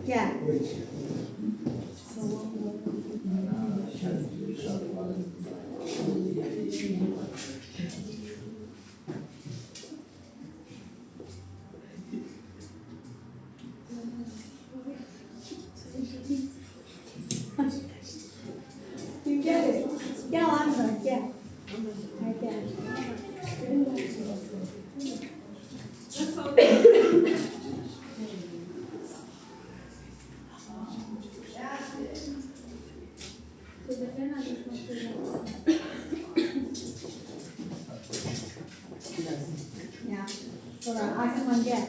Gel. Gel. Gel Amra, gel. Hadi gel. Ya, sonra Asman gel.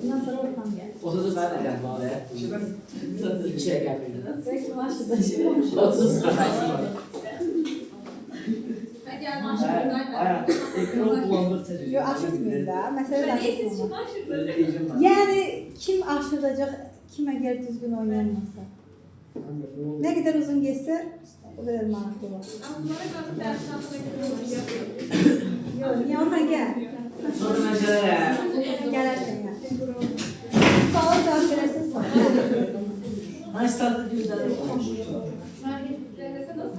Nasıl ortam gel? O da ben de geldim abi. İkiye geldim. Belki başladı şimdi. 30 Aynen. Ekran bulandırtıcı. Yo, aşırtmayın da. Mesela da Neyse aşırtmayın. çıkma şurada. Öyle diyeceğim ben. Yani kim aşıracak, kim eğer düzgün oynayamazsa. Ne kadar uzun geçse o kadar mantıklı olur. Ama bana kalsa ben şansına gidiyorum. Yok, niye ona gel. Sonra mesela Gelersen ya. Sağ ol, cevap verirsin sonra. Mas tatlı bir de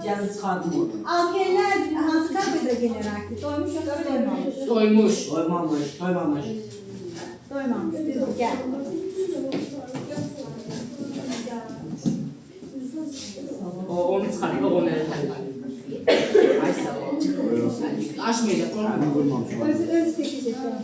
geldi çıkardım onu. Alkerler hansı kadroda genellikle? Doymuş yoksa doymamış? Doymuş. Doymamış. Doymamış. Doymamış. Düzgün gel. Onu çıkardım. Onu Ay sağ ol. Açmayacak onu. Özü 8 yaşında.